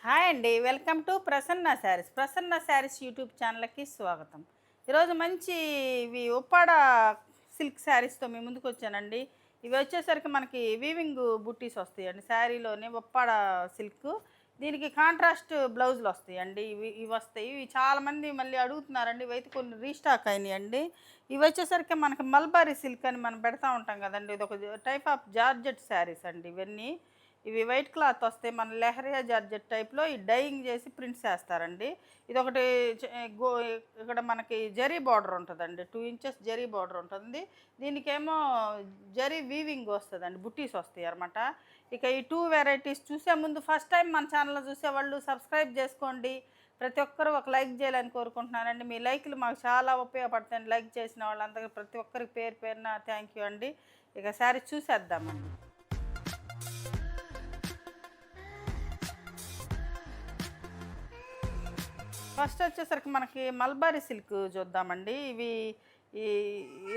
Hi అండి, welcome to Prasanna saris. Prasanna saris YouTube ఛానల్కి స్వాగతం. ఈరోజు మంచి ఇవి ఉప్పాడ సిల్క్ శారీస్తో మీ ముందుకు వచ్చానండి. ఇవి వచ్చేసరికి మనకి వీవింగ్ బుట్టీస్ వస్తాయండి శారీలోనే ఉప్పాడ సిల్క్. దీనికి కాంట్రాస్ట్ బ్లౌజులు వస్తాయండి. ఇవి వస్తాయి. ఇవి చాలామంది మళ్ళీ అడుగుతున్నారండి. ఇవైతే కొన్ని రీస్టాక్ అయినాయండి. ఇవి వచ్చేసరికి మనకి మల్బారీ సిల్క్ అని మనం పెడతా ఉంటాం కదండి. ఇది ఒక టైప్ ఆఫ్ జార్జెట్ శారీస్ అండి ఇవన్నీ. ఇవి వైట్ క్లాత్ వస్తాయి. మన లెహరియా జార్జెట్ టైప్లో ఈ డైయింగ్ చేసి ప్రింట్స్ వేస్తారండి. ఇదొకటి ఇక్కడ మనకి జరీ బార్డర్ ఉంటుందండి. 2 ఇంచెస్ జరీ బార్డర్ ఉంటుంది. దీనికేమో జరీ వీవింగ్ వస్తుందండి, బుట్టీస్ వస్తాయి అనమాట. ఇక ఈ 2 వెరైటీస్ చూసే ముందు ఫస్ట్ టైం మన ఛానల్లో చూసేవాళ్ళు సబ్స్క్రైబ్ చేసుకోండి. ప్రతి ఒక్కరు ఒక లైక్ చేయాలని కోరుకుంటున్నానండి. మీ లైక్లు మాకు చాలా ఉపయోగపడతాయండి. లైక్ చేసిన వాళ్ళందరికీ ప్రతి ఒక్కరికి పేరు పేరున థ్యాంక్ యూ అండి. ఇక శారీ చూసేద్దామండి. ఫస్ట్ వచ్చేసరికి మనకి మల్బారీ సిల్క్ చూద్దామండి. ఇవి ఈ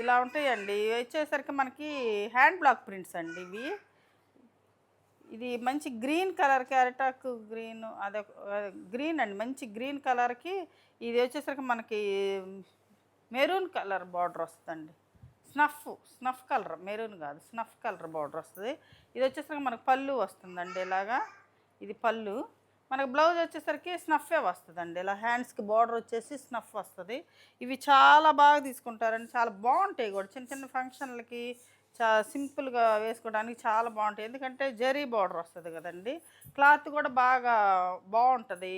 ఇలా ఉంటాయండి. ఇవి వచ్చేసరికి మనకి హ్యాండ్ బ్లాక్ ప్రింట్స్ అండి ఇవి. ఇది మంచి గ్రీన్ కలర్, క్యారెటాక్ గ్రీన్, అదే గ్రీన్ అండి, మంచి గ్రీన్ కలర్కి ఇది వచ్చేసరికి మనకి మెరూన్ కలర్ బార్డర్ వస్తుందండి. స్నఫ్ కలర్, మెరూన్ కాదు, స్నఫ్ కలర్ బార్డర్ వస్తుంది. ఇది వచ్చేసరికి మనకు పళ్ళు వస్తుందండి ఇలాగా. ఇది పళ్ళు. మనకు బ్లౌజ్ వచ్చేసరికి స్నఫే వస్తుందండి. ఇలా హ్యాండ్స్కి బార్డర్ వచ్చేసి స్నఫ్ వస్తుంది. ఇవి చాలా బాగా తీసుకుంటారండి. చాలా బాగుంటాయి కూడా. చిన్న చిన్న ఫంక్షన్లకి సింపుల్గా వేసుకోవడానికి చాలా బాగుంటాయి. ఎందుకంటే జరీ బార్డర్ వస్తుంది కదండి. క్లాత్ కూడా బాగా బాగుంటుంది.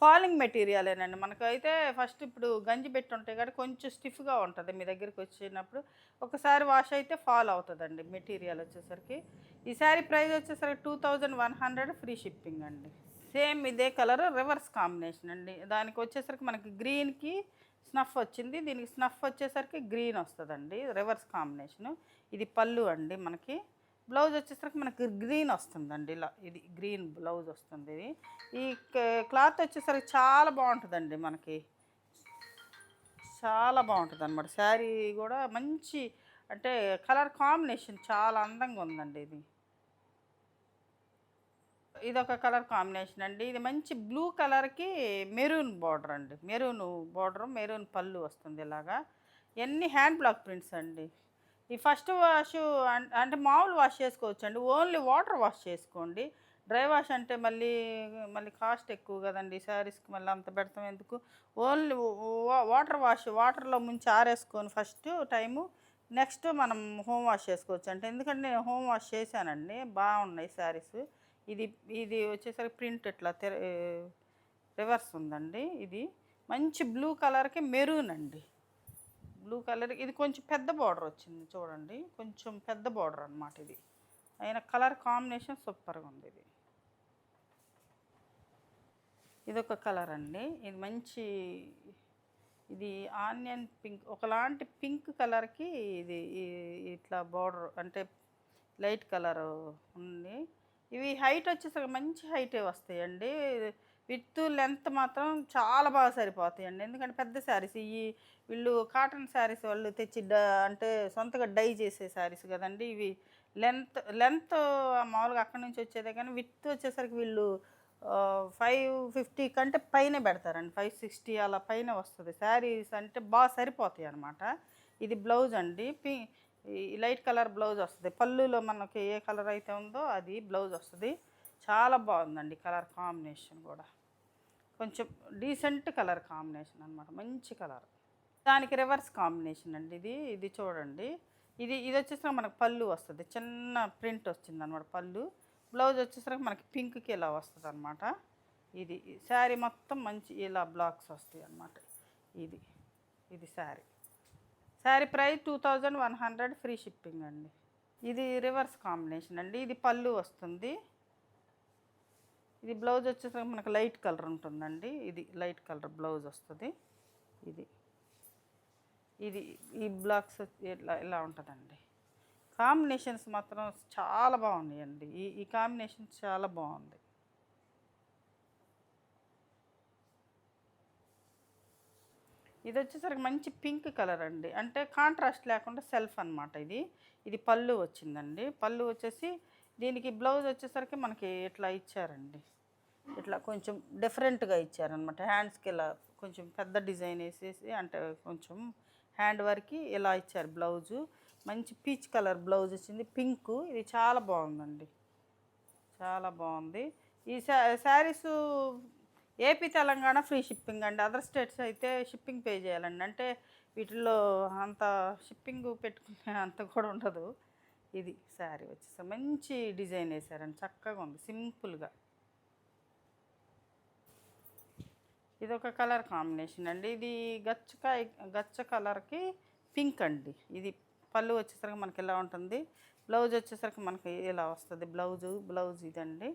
ఫాలింగ్ మెటీరియలేనండి. మనకైతే ఫస్ట్ ఇప్పుడు గంజి పెట్టి ఉంటాయి కాబట్టి కొంచెం స్టిఫ్గా ఉంటుంది. మీ దగ్గరికి వచ్చినప్పుడు ఒకసారి వాష్ అయితే ఫాల్ అవుతుందండి మెటీరియల్ వచ్చేసరికి. ఈ శారీ ప్రైస్ వచ్చేసరికి 2100 ఫ్రీ షిప్పింగ్ అండి. సేమ్ ఇదే కలర్ రివర్స్ కాంబినేషన్ అండి. దానికి వచ్చేసరికి మనకి గ్రీన్కి స్నఫ్ వచ్చింది. దీనికి స్నఫ్ వచ్చేసరికి గ్రీన్ వస్తుందండి. Reverse combination. ఇది పళ్ళు అండి. మనకి బ్లౌజ్ వచ్చేసరికి మనకి గ్రీన్ వస్తుందండి. ఇలా ఇది గ్రీన్ బ్లౌజ్ వస్తుంది. ఇది ఈ క్లాత్ వచ్చేసరికి చాలా బాగుంటుందండి. మనకి చాలా బాగుంటుంది అనమాట. శారీ కూడా మంచి అంటే కలర్ కాంబినేషన్ చాలా అందంగా ఉందండి. ఇదొక కలర్ కాంబినేషన్ అండి. ఇది మంచి బ్లూ కలర్కి మెరూన్ బార్డర్ అండి. మెరూన్ పళ్ళు వస్తుంది ఇలాగా. ఇవన్నీ హ్యాండ్ బ్లాక్ ప్రింట్స్ అండి. ఈ ఫస్ట్ వాష్ అంటే మామూలు వాష్ చేసుకోవచ్చు అండి. ఓన్లీ వాటర్ వాష్ చేసుకోండి. డ్రై వాష్ అంటే మళ్ళీ మళ్ళీ కాస్ట్ ఎక్కువ కదండి. శారీస్కి మళ్ళీ అంత పెడతాం ఎందుకు. ఓన్లీ వాటర్ వాష్, వాటర్లో ముంచి ఆరేసుకొని ఫస్ట్ టైము నెక్స్ట్ మనం హోమ్ వాష్ చేసుకోవచ్చు అంటే. ఎందుకంటే నేను హోమ్ వాష్ చేశానండి. బాగున్నాయి శారీస్. ఇది ఇది వచ్చేసరికి ప్రింట్ ఇట్లా రివర్స్ ఉందండి. ఇది మంచి బ్లూ కలర్కి మెరూన్ అండి. బ్లూ కలర్ ఇది కొంచెం పెద్ద బార్డర్ వచ్చింది చూడండి. కొంచెం పెద్ద బార్డర్ అనమాట ఇది. అయిన కలర్ కాంబినేషన్ సూపర్గా ఉంది. ఇదొక కలర్ అండి. ఇది మంచి ఇది ఆనియన్ పింక్, ఒకలాంటి పింక్ కలర్కి ఇది ఇట్లా బార్డర్ అంటే లైట్ కలర్ ఉంది. ఇవి హైట్ వచ్చేసరికి మంచి హైటే వస్తాయండి. విత్ లెంత్ మాత్రం చాలా బాగా సరిపోతాయండి. ఎందుకంటే పెద్ద శారీస్ వీళ్ళు కాటన్ శారీస్ వాళ్ళు తెచ్చి అంటే సొంతగా డై చేసే శారీస్ కదండి. ఇవి లెంత్ మామూలుగా అక్కడి నుంచి వచ్చేదే కానీ విత్ వచ్చేసరికి వీళ్ళు 550 కంటే పైనే పెడతారండి. 560 అలా పైన వస్తుంది. శారీస్ అంటే బాగా సరిపోతాయి అన్నమాట. ఇది బ్లౌజ్ అండి. ఈ లైట్ కలర్ బ్లౌజ్ వస్తుంది. పళ్ళులో మనకి ఏ కలర్ అయితే ఉందో అది బ్లౌజ్ వస్తుంది. చాలా బాగుందండి కలర్ కాంబినేషన్ కూడా. కొంచెం డీసెంట్ కలర్ కాంబినేషన్ అనమాట. మంచి కలర్. దానికి రివర్స్ కాంబినేషన్ అండి. ఇది చూడండి. ఇది వచ్చేసరికి మనకు పళ్ళు వస్తుంది. చిన్న ప్రింట్ వచ్చింది అనమాట పళ్ళు. బ్లౌజ్ వచ్చేసరికి మనకి పింక్కి ఇలా వస్తుంది అనమాట. ఇది శారీ మొత్తం మంచి ఇలా బ్లాక్స్ వస్తాయి అన్నమాట. ఇది శారీ ప్రైస్ 2100 ఫ్రీ షిప్పింగ్ అండి. ఇది రివర్స్ కాంబినేషన్ అండి. ఇది పళ్ళు వస్తుంది. ఇది బ్లౌజ్ వచ్చేసరికి మనకు లైట్ కలర్ ఉంటుందండి. ఇది లైట్ కలర్ బ్లౌజ్ వస్తుంది. ఇది ఈ బ్లాక్స్ ఇలా ఉంటుందండి. కాంబినేషన్స్ మాత్రం చాలా బాగున్నాయండి. ఈ కాంబినేషన్ చాలా బాగుంది. ఇది వచ్చేసరికి మంచి పింక్ కలర్ అండి. అంటే కాంట్రాస్ట్ లేకుండా సెల్ఫ్ అనమాట. ఇది పళ్ళు వచ్చిందండి. పళ్ళు వచ్చేసి దీనికి బ్లౌజ్ వచ్చేసరికి మనకి ఇట్లా ఇచ్చారండి. ఇట్లా కొంచెం డిఫరెంట్గా ఇచ్చారనమాట. హ్యాండ్స్కి ఇలా కొంచెం పెద్ద డిజైన్ వేసేసి, అంటే కొంచెం హ్యాండ్ వర్క్కి ఇలా ఇచ్చారు బ్లౌజు. మంచి పీచ్ కలర్ బ్లౌజ్ వచ్చింది, పింకు. ఇది చాలా బాగుందండి, చాలా బాగుంది. ఈ saris AP Telangana free shipping అండి. అదర్ స్టేట్స్ అయితే షిప్పింగ్ పే చేయాలండి. అంటే వీటిల్లో అంత షిప్పింగ్ పెట్టుకునే అంత కూడా ఉండదు. ఇది శారీ వచ్చేసి మంచి డిజైన్ వేసారండి, చక్కగా ఉంది, సింపుల్గా. ఇది ఒక కలర్ కాంబినేషన్ అండి. ఇది గచ్చ కలర్కి పింక్ అండి. ఇది పళ్ళు వచ్చేసరికి మనకి ఇలా ఉంటుంది, బ్లౌజ్ వచ్చేసరికి మనకి ఇలా వస్తుంది. బ్లౌజ్ ఇదండి.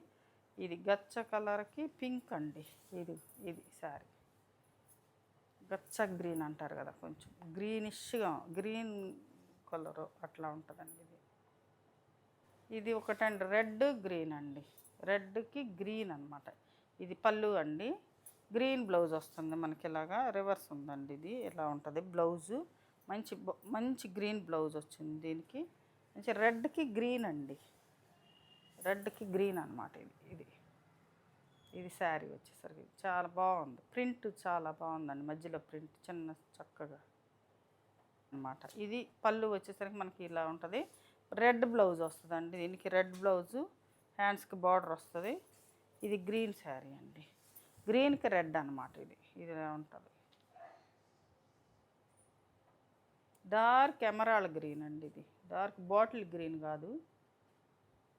ఇది గచ్చ కలర్కి పింక్ అండి. ఇది శారీ గచ్చ గ్రీన్ అంటారు కదా, కొంచెం గ్రీనిష్గా, గ్రీన్ కలర్ అట్లా ఉంటుందండి. ఇది ఒకటండి రెడ్ గ్రీన్ అండి, రెడ్కి గ్రీన్ అనమాట. ఇది పళ్ళు అండి, గ్రీన్ బ్లౌజ్ వస్తుంది మనకి, ఇలాగా రివర్స్ ఉందండి. ఇది ఇలా ఉంటుంది బ్లౌజు. మంచి గ్రీన్ బ్లౌజ్ వచ్చింది దీనికి. మంచి రెడ్కి గ్రీన్ అండి, రెడ్కి గ్రీన్ అనమాట. ఇది శారీ వచ్చేసరికి చాలా బాగుంది, ప్రింట్ చాలా బాగుందండి, మధ్యలో ప్రింట్ చిన్న చక్కగా అనమాట. ఇది పళ్ళు వచ్చేసరికి మనకి ఇలా ఉంటుంది, రెడ్ బ్లౌజ్ వస్తుందండి దీనికి, రెడ్ బ్లౌజు, హ్యాండ్స్కి బార్డర్ వస్తుంది. ఇది గ్రీన్ శారీ అండి, గ్రీన్కి రెడ్ అనమాట. ఇది ఉంటుంది డార్క్ ఎమరాల్డ్ గ్రీన్ అండి. ఇది డార్క్ బాటిల్ గ్రీన్ కాదు,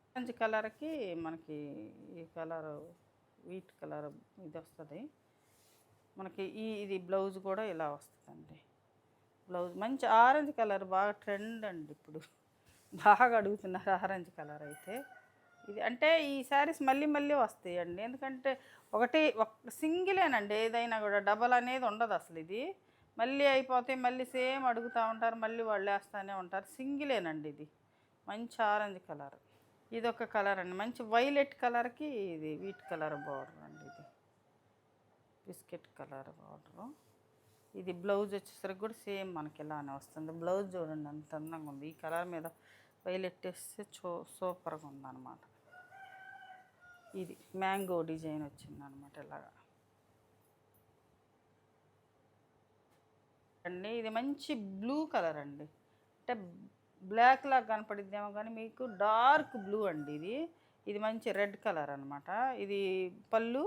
ఆరెంజ్ కలర్కి మనకి ఈ కలర్ వీట్ కలర్ ఇది వస్తుంది మనకి. ఇది బ్లౌజ్ కూడా ఇలా వస్తుందండి. బ్లౌజ్ మంచి ఆరెంజ్ కలర్ బాగా ట్రెండ్ అండి, ఇప్పుడు బాగా అడుగుతున్నారు ఆరెంజ్ కలర్ అయితే. ఇది అంటే ఈ శారీస్ మళ్ళీ వస్తాయండి, ఎందుకంటే ఒక సింగిలేనండి, ఏదైనా కూడా డబల్ అనేది ఉండదు అసలు. ఇది మళ్ళీ అయిపోతే మళ్ళీ సేమ్ అడుగుతూ ఉంటారు, మళ్ళీ వాళ్ళు వేస్తూనే ఉంటారు. సింగిలేనండి ఇది, మంచి ఆరెంజ్ కలర్. ఇది ఒక కలర్ అండి, మంచి వైలెట్ కలర్కి ఇది వీట్ కలర్ బార్డర్ అండి. ఇది బిస్కెట్ కలర్ బార్డరు. ఇది బ్లౌజ్ వచ్చేసరికి కూడా సేమ్ మనకి ఇలానే వస్తుంది. బ్లౌజ్ చూడండి అంత అందంగా ఉంది, ఈ కలర్ మీద వైలెట్ వేస్తే సూపర్గా ఉందన్నమాట. ఇది మ్యాంగో డిజైన్ వచ్చిందనమాట ఇలాగా అండి. ఇది మంచి బ్లూ కలర్ అండి, అంటే బ్లాక్ లాగా కనపడిద్దేమో కానీ మీకు డార్క్ బ్లూ అండి. ఇది మంచి రెడ్ కలర్ అనమాట. ఇది పళ్ళు,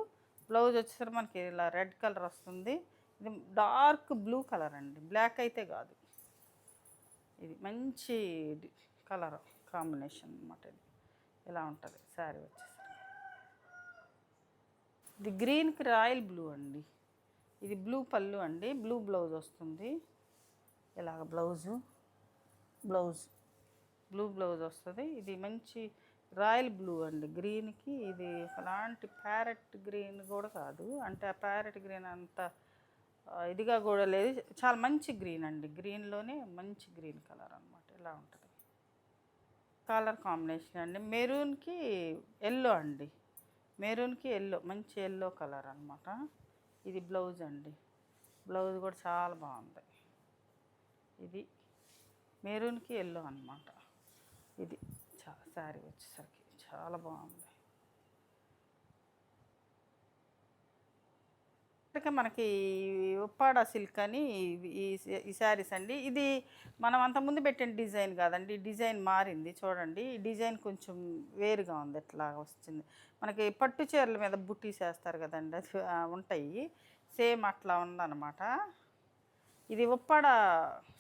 బ్లౌజ్ వచ్చేసరికి మనకి ఇలా రెడ్ కలర్ వస్తుంది. ఇది డార్క్ బ్లూ కలర్ అండి, బ్లాక్ అయితే కాదు. ఇది మంచి కలర్ కాంబినేషన్ అనమాట. ఇది ఇలా ఉంటుంది శారీ వచ్చేసరికి. ఇది గ్రీన్కి రాయల్ బ్లూ అండి. ఇది బ్లూ పళ్ళు అండి, బ్లూ బ్లౌజ్ వస్తుంది. ఇలాగ బ్లూ బ్లౌజ్ వస్తుంది. ఇది మంచి రాయల్ బ్లూ అండి, గ్రీన్కి. ఇది అలాంటి ప్యారెట్ గ్రీన్ కూడా కాదు, అంటే ఆ ప్యారెట్ గ్రీన్ అంత ఇదిగా కూడా లేదు, చాలా మంచి గ్రీన్ అండి, గ్రీన్లోనే మంచి గ్రీన్ కలర్ అనమాట. ఇలా ఉంటుంది కలర్ కాంబినేషన్ అండి. మెరూన్కి ఎల్లో అండి, మెరూన్కి ఎల్లో, మంచి ఎల్లో కలర్ అనమాట. ఇది బ్లౌజ్ అండి, బ్లౌజ్ కూడా చాలా బాగుంది. ఇది మెరూన్కి ఎల్లో అనమాట. ఇది శారీ వచ్చేసరికి చాలా బాగుంది. ఇక మనకి ఉప్పాడ సిల్క్ అని ఈ శారీస్ అండి. ఇది మనం అంతకుముందు పెట్టిన డిజైన్ కాదండి, డిజైన్ మారింది చూడండి. ఈ డిజైన్ కొంచెం వేరుగా ఉంది, ఎట్లా వచ్చింది మనకి పట్టు చీరల మీద బుట్టీస్ వేస్తారు కదండి, అది ఉంటాయి, సేమ్ అట్లా ఉందన్నమాట. ఇది ఉప్పాడ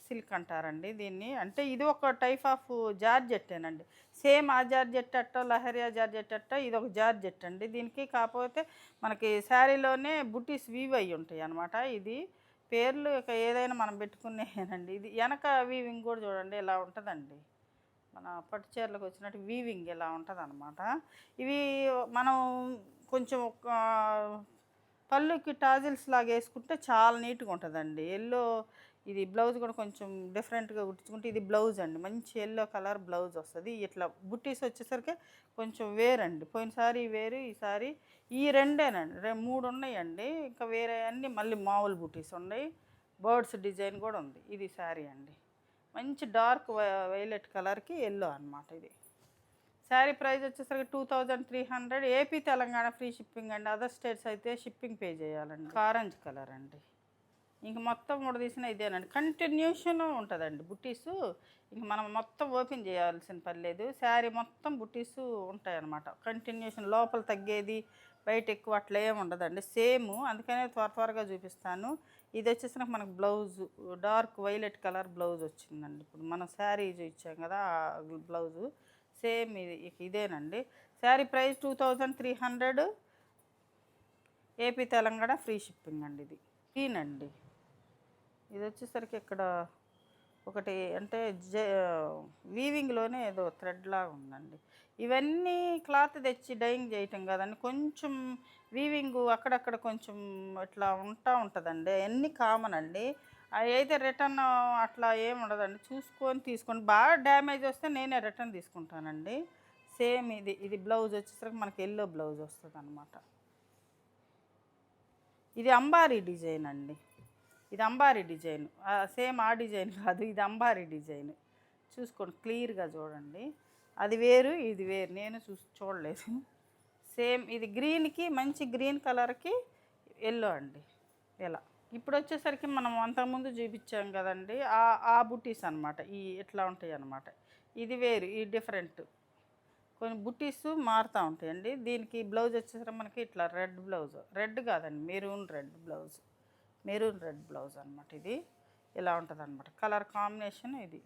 సిల్క్ అంటారండి దీన్ని. అంటే ఇది ఒక టైప్ ఆఫ్ జార్జెట్టేనండి, సేమ్ ఆ జార్జెట్ అట్టో లహరియా జార్జెట్ అట్టో ఇది ఒక జార్జెట్ అండి దీనికి. కాకపోతే మనకి శారీలోనే బుటీస్ వీవ్ అయ్యి ఉంటాయి అనమాట. ఇది పేర్లు ఇక ఏదైనా మనం పెట్టుకునేనండి. ఇది వెనక వీవింగ్ కూడా చూడండి ఎలా ఉంటుందండి, మన పట్టు చీరలకు వచ్చినట్టు వీవింగ్ ఎలా ఉంటుంది అనమాట. ఇవి మనం కొంచెం పళ్ళుకి టాజిల్స్ లాగా వేసుకుంటే చాలా నీట్గా ఉంటుందండి. ఎల్లో ఇది బ్లౌజ్ కూడా కొంచెం డిఫరెంట్గా కుట్టించుకుంటే, ఇది బ్లౌజ్ అండి, మంచి ఎల్లో కలర్ బ్లౌజ్ వస్తుంది. ఇట్లా బుట్టీస్ వచ్చేసరికి కొంచెం వేరండి, పోయినసారి వేరు, ఈసారి ఈ రెండేనండి, 3 ఉన్నాయండి, ఇంకా వేరే అన్నీ మళ్ళీ మామూలు బుట్టీస్ ఉన్నాయి, బర్డ్స్ డిజైన్ కూడా ఉంది. ఇది శారీ అండి, మంచి డార్క్ వైలెట్ కలర్కి ఎల్లో అనమాట. ఇది శారీ ప్రైస్ వచ్చేసరికి 2300. ఏపీ తెలంగాణ ఫ్రీ షిప్పింగ్ అండి. అదర్ స్టేట్స్ అయితే షిప్పింగ్ పే చేయాలండి. ఆరెంజ్ కలర్ అండి. ఇంక మొత్తం తీసిన ఇదేనండి. కంటిన్యూషన్ ఉంటుందండి బుట్టీసు. ఇంక మనం మొత్తం ఓపెన్ చేయాల్సిన పని లేదు. శారీ మొత్తం బుట్టీసు ఉంటాయన్నమాట. కంటిన్యూషన్ లోపల తగ్గేది బయట ఎక్కువ అట్లా ఏమి ఉండదండి. సేమ్, అందుకనే త్వరగా చూపిస్తాను. ఇది వచ్చేసి మనకు blouse dark violet colour blouse వచ్చిందండి. ఇప్పుడు మనం శారీ ఇచ్చాం కదా బ్లౌజు సేమ్ ఇదేనండి. Sari price 2300. AP Telangana free shipping అండి. ఇది గ్రీన్ అండి. ఇది వచ్చేసరికి ఇక్కడ ఒకటి అంటే వీవింగ్లోనే ఏదో థ్రెడ్ లాగా ఉందండి. ఇవన్నీ క్లాత్ తెచ్చి డైయింగ్ చేయటం కదండి. కొంచెం వీవింగ్ అక్కడక్కడ కొంచెం ఇట్లా ఉంటుందండి. అన్నీ కామన్ అండి. అవి అయితే రిటర్న్ అట్లా ఏమి ఉండదండి. చూసుకొని తీసుకోండి. బాగా డ్యామేజ్ వస్తే నేనే రిటర్న్ తీసుకుంటానండి. సేమ్ ఇది బ్లౌజ్ వచ్చేసరికి మనకి ఎల్లో బ్లౌజ్ వస్తుంది అనమాట. ఇది అంబారీ డిజైన్ అండి. ఇది అంబారీ డిజైన్. సేమ్ ఆ డిజైన్ కాదు, ఇది అంబారీ డిజైన్. చూసుకోండి, క్లియర్గా చూడండి. అది వేరు, ఇది వేరు. నేను చూడలేదు. సేమ్ ఇది గ్రీన్కి, మంచి గ్రీన్ కలర్కి ఎల్లో అండి. ఇలా ఇప్పుడు వచ్చేసరికి మనం అంతకుముందు చూపించాం కదండి, ఆ బుట్టీస్ అనమాట. ఇట్లా ఉంటాయి అన్నమాట. ఇది వేరు, ఈ డిఫరెంట్. కొన్ని బుట్టీస్ మారుతూ ఉంటాయండి. దీనికి బ్లౌజ్ వచ్చేసరికి మనకి ఇట్లా రెడ్ బ్లౌజ్, రెడ్ కాదండి, maroon red blouse. Maroon red blouse అనమాట. ఇది ఇలా ఉంటుంది అనమాట. కలర్ కాంబినేషన్ ఇది.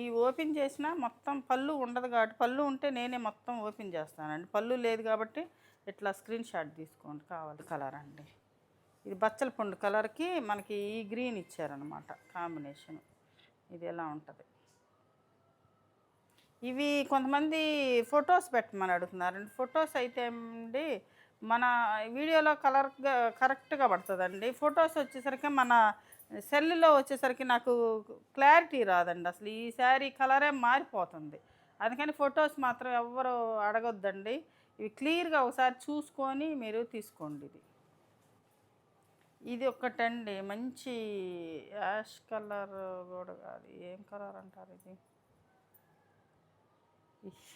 ఈ ఓపెన్ చేసినా మొత్తం పళ్ళు ఉండదు కాబట్టి, పళ్ళు ఉంటే నేనే మొత్తం ఓపెన్ చేస్తానండి. పళ్ళు లేదు కాబట్టి ఇట్లా స్క్రీన్ షాట్ తీసుకోండి కావాలి. కలర్ అండి ఇది బచ్చల పండు కలర్కి మనకి ఈ గ్రీన్ ఇచ్చారనమాట కాంబినేషన్. ఇది ఎలా ఉంటుంది. ఇవి కొంతమంది ఫొటోస్ పెట్టమని అడుగుతున్నారండి. ఫొటోస్ అయితే అండి మన వీడియోలో కరెక్ట్గా పడుతుందండి. ఫొటోస్ వచ్చేసరికి మన సెల్లో వచ్చేసరికి నాకు క్లారిటీ రాదండి. అసలు ఈ శారీ కలరే మారిపోతుంది. అందుకని ఫొటోస్ మాత్రం ఎవ్వరు అడగొద్దండి. ఇవి క్లియర్గా ఒకసారి చూసుకొని మీరు తీసుకోండి. ఇది ఒకటండి, మంచి యాష్ కలర్ కూడా కాదు, ఏం కలర్ అంటారు ఇది,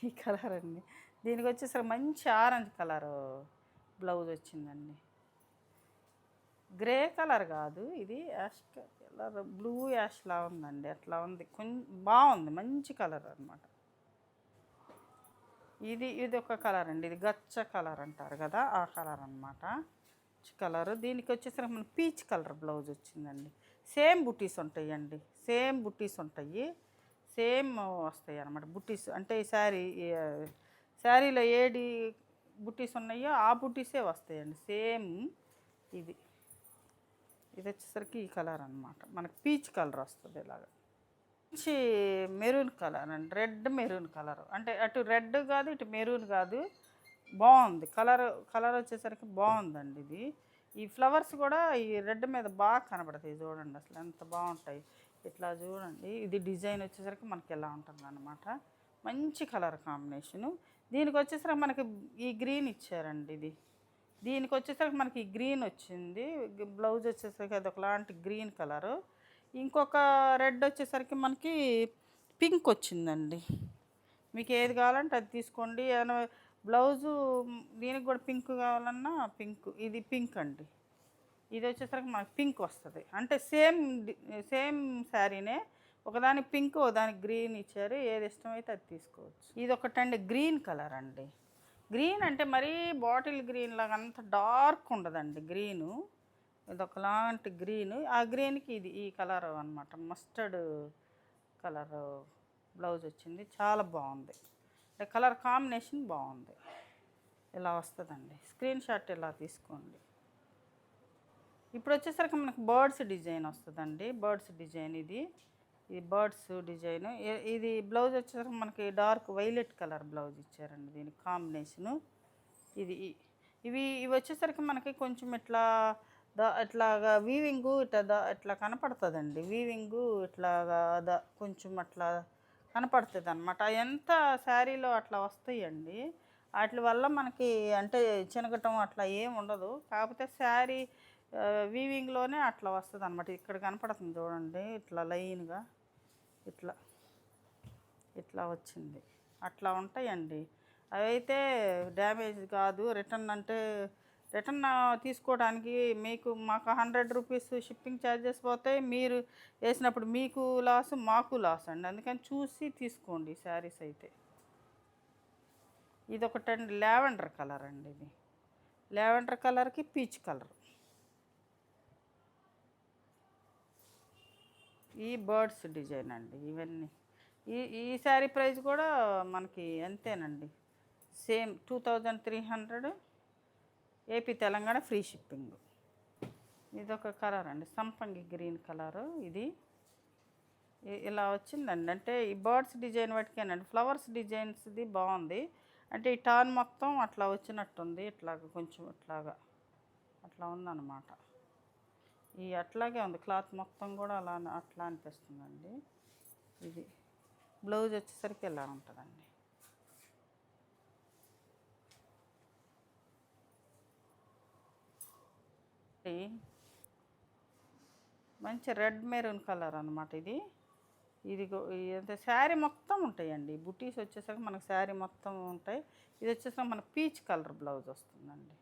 ఈ కలర్ అండి. దీనికి వచ్చేసరికి మంచి ఆరెంజ్ కలర్ బ్లౌజ్ వచ్చిందండి. గ్రే కలర్ కాదు, ఇది యాష్ కలర్, బ్లూ యాష్లా ఉందండి. అట్లా ఉంది, కొంచెం బాగుంది, మంచి కలర్ అనమాట. ఇది ఒక కలర్ అండి. ఇది గచ్చ కలర్ అంటారు కదా, ఆ కలర్ అనమాట. కలర్. దీనికి వచ్చేసరికి మన పీచ్ కలర్ బ్లౌజ్ వచ్చిందండి. సేమ్ బుట్టీస్ ఉంటాయండి. సేమ్ బుట్టీస్ ఉంటాయి, సేమ్ వస్తాయి అన్నమాట బుట్టీస్. అంటే ఈ శారీలో ఏడి బుట్టీస్ ఉన్నాయో ఆ బుట్టీసే వస్తాయండి. సేమ్ ఇది వచ్చేసరికి ఈ కలర్ అనమాట. మనకి పీచ్ కలర్ వస్తుంది ఇలాగ. మంచి మెరూన్ కలర్ అండి, రెడ్ మెరూన్ కలర్. అంటే అటు రెడ్ కాదు, ఇటు మెరూన్ కాదు, బాగుంది కలర్ వచ్చేసరికి బాగుందండి. ఇది ఈ ఫ్లవర్స్ కూడా ఈ రెడ్ మీద బాగా కనబడతాయి. చూడండి అసలు ఎంత బాగుంటాయి. ఇట్లా చూడండి. ఇది డిజైన్ వచ్చేసరికి మనకి ఎలా ఉంటుంది అన్నమాట. మంచి కలర్ కాంబినేషను. దీనికి వచ్చేసరికి మనకి ఈ గ్రీన్ ఇచ్చారండి. దీనికి వచ్చేసరికి మనకి గ్రీన్ వచ్చింది. బ్లౌజ్ వచ్చేసరికి అది ఒకలాంటి గ్రీన్ కలరు. ఇంకొక రెడ్ వచ్చేసరికి మనకి పింక్ వచ్చిందండి. మీకు ఏది కావాలంటే అది తీసుకోండి. బ్లౌజు దీనికి కూడా పింక్ కావాలన్నా పింక్. ఇది పింక్ అండి. ఇది వచ్చేసరికి మనకి పింక్ వస్తుంది. అంటే సేమ్ శారీనే, ఒకదానికి పింక్ ఒకదానికి గ్రీన్ ఇచ్చారు. ఏది ఇష్టమైతే అది తీసుకోవచ్చు. ఇది ఒకటండి గ్రీన్ కలర్ అండి. గ్రీన్ అంటే మరీ బాటిల్ గ్రీన్ లాగా అంత డార్క్ ఉండదండి గ్రీను. ఇది ఒకలాంటి గ్రీను. ఆ గ్రీన్కి ఈ కలర్ అనమాట, మస్టర్డ్ కలర్ బ్లౌజ్ వచ్చింది. చాలా బాగుంది. కలర్ కాంబినేషన్ బాగుంది. ఇలా వస్తుందండి. స్క్రీన్ షాట్ ఇలా తీసుకోండి. ఇప్పుడు వచ్చేసరికి మనకు బర్డ్స్ డిజైన్ వస్తుందండి. బర్డ్స్ డిజైన్ ఇది బర్డ్స్ డిజైన్. ఇది బ్లౌజ్ వచ్చేసరికి మనకి డార్క్ వైలెట్ కలర్ బ్లౌజ్ ఇచ్చారండి. దీనికి కాంబినేషను ఇవి వచ్చేసరికి మనకి కొంచెం ఇట్లాగా వీవింగు ఇట్లా కనపడుతుందండి. వీవింగు ఇట్లాగా కొంచెం అట్లా కనపడుతుంది అనమాట. ఎంత శారీలో అట్లా వస్తాయండి. వాటి వల్ల మనకి అంటే చినగటం అట్లా ఏం ఉండదు. కాకపోతే శారీ వీవింగ్లోనే అట్లా వస్తుంది అనమాట. ఇక్కడ కనపడుతుంది చూడండి, ఇట్లా లైన్గా ఇట్లా ఇట్లా వచ్చింది. అట్లా ఉంటాయండి. అవైతే డ్యామేజ్ కాదు. రిటర్న్ అంటే రిటర్న్ తీసుకోవడానికి మాకు రూ. 100 షిప్పింగ్ ఛార్జెస్ పోతాయి. మీరు వేసినప్పుడు మీకు లాస్, మాకు లాస్ అండి. అందుకని చూసి తీసుకోండి శారీస్ అయితే. ఇది ఒకటండి లావెండర్ కలర్ అండి. ఇది లావెండర్ కలర్కి పీచ్ కలర్. ఈ బర్డ్స్ డిజైన్ అండి ఇవన్నీ. ఈ శారీ ప్రైస్ కూడా మనకి అంతేనండి, same 2300 AP Telangana free shipping. ఇదొక కలర్ అండి, సంపంగి గ్రీన్ కలరు. ఇది ఇలా వచ్చిందండి. అంటే ఈ బర్డ్స్ డిజైన్ వాటికేనండి. ఫ్లవర్స్ డిజైన్స్ది బాగుంది. అంటే ఈ టాన్ మొత్తం అట్లా వచ్చినట్టుంది. ఇట్లాగా కొంచెం ఇట్లాగా అట్లా ఉందన్నమాట. అట్లాగే ఉంది క్లాత్ మొత్తం కూడా అట్లా అనిపిస్తుందండి. ఇది బ్లౌజ్ వచ్చేసరికి ఇలా ఉంటుందండి. మంచి రెడ్ మెరూన్ కలర్ అనమాట. ఇది అంటే శారీ మొత్తం ఉంటాయండి. బుటీస్ వచ్చేసరికి మనకు శారీ మొత్తం ఉంటాయి. ఇది వచ్చేసరికి మనకు పీచ్ కలర్ బ్లౌజ్ వస్తుందండి.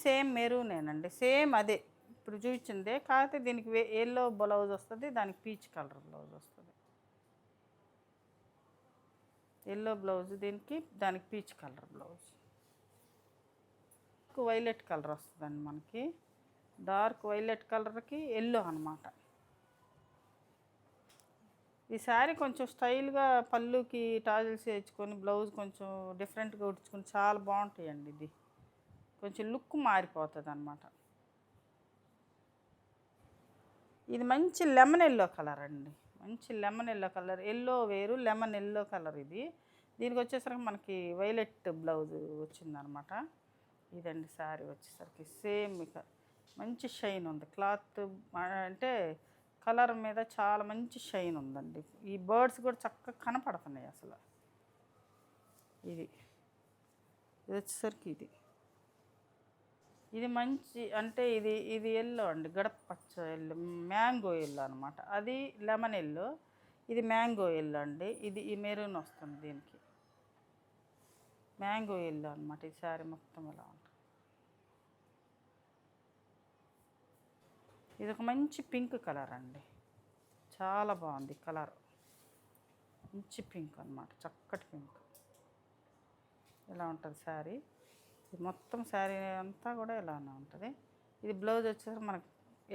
సేమ్ మెరూనేనండి, సేమ్ అదే ఇప్పుడు చూపించిందే. కాకపోతే దీనికి ఎల్లో బ్లౌజ్ వస్తుంది, దానికి పీచ్ కలర్ బ్లౌజ్ వస్తుంది. ఎల్లో బ్లౌజ్ దీనికి, దానికి peach colour blouse. Violet colour వస్తుందండి మనకి. డార్క్ వైలెట్ కలర్కి ఎల్లో అనమాట. ఈ శారీ కొంచెం స్టైల్గా పళ్ళుకి టాజిల్స్ వేయించుకొని బ్లౌజ్ కొంచెం డిఫరెంట్గా ఉడుచుకొని చాలా బాగుంటాయండి. ఇది కొంచెం లుక్ మారిపోతుంది అనమాట. ఇది మంచి లెమన్ ఎల్లో కలర్ అండి. మంచి లెమన్ ఎల్లో కలర్. ఎల్లో వేరు, లెమన్ ఎల్లో కలర్. దీనికి వచ్చేసరికి మనకి వైలెట్ బ్లౌజ్ వచ్చిందనమాట. ఇదండి శారీ వచ్చేసరికి. సేమ్ ఇక మంచి షైన్ ఉంది క్లాత్. అంటే కలర్ మీద చాలా మంచి షైన్ ఉందండి. ఈ బర్డ్స్ కూడా చక్కగా కనపడుతున్నాయి అసలు. ఇది వచ్చేసరికి ఇది మంచి అంటే ఇది ఎల్లో అండి, గడపచ్చ ఎల్లో, మ్యాంగో ఎల్లో అనమాట. అది లెమన్ ఎల్లో, ఇది మ్యాంగో ఎల్లో అండి. ఈ మెరూన్ వస్తుంది దీనికి. మ్యాంగో ఎల్లో అనమాట. ఈ శారీ మొత్తం ఇలా ఉంటుంది. ఇది ఒక మంచి పింక్ కలర్ అండి, చాలా బాగుంది కలర్. మంచి పింక్ అనమాట, చక్కటి పింక్. ఇలా ఉంటుంది శారీ. ఇది మొత్తం శారీ అంతా కూడా ఇలానే ఉంటుంది. ఇది బ్లౌజ్ వచ్చేసరికి మనకు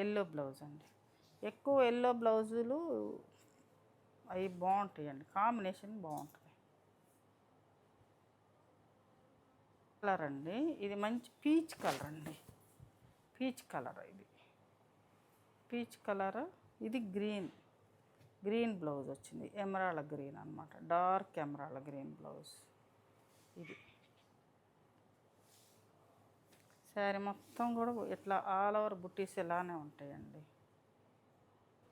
ఎల్లో బ్లౌజ్ అండి. ఎక్కువ ఎల్లో బ్లౌజులు అవి బాగుంటాయండి, కాంబినేషన్ బాగుంటుంది. కలర్ అండి, ఇది మంచి పీచ్ కలర్ అండి. పీచ్ కలర్, ఇది పీచ్ కలర్. ఇది గ్రీన్ బ్లౌజ్ వచ్చింది, ఎమరాల్డ్ గ్రీన్ అనమాట, డార్క్ ఎమరాల్డ్ గ్రీన్ బ్లౌజ్. ఇది శారీ మొత్తం కూడా ఇట్లా ఆల్ ఓవర్ బుట్టీస్ ఇలానే ఉంటాయండి.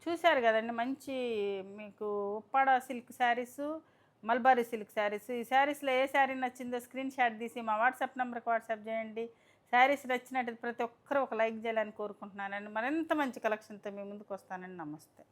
చూశారు కదండి, మంచి మీకు Uppada silk saris, mulberry silk saris. ఈ శారీస్లో ఏ శారీ నచ్చిందో స్క్రీన్ షాట్ తీసి మా వాట్సాప్ నెంబర్కి వాట్సాప్ చేయండి. శారీస్ నచ్చినట్టు ప్రతి ఒక్కరూ ఒక లైక్ చేయాలని కోరుకుంటున్నానండి. మరింత మంచి కలెక్షన్తో మీ ముందుకు వస్తానండి. నమస్తే.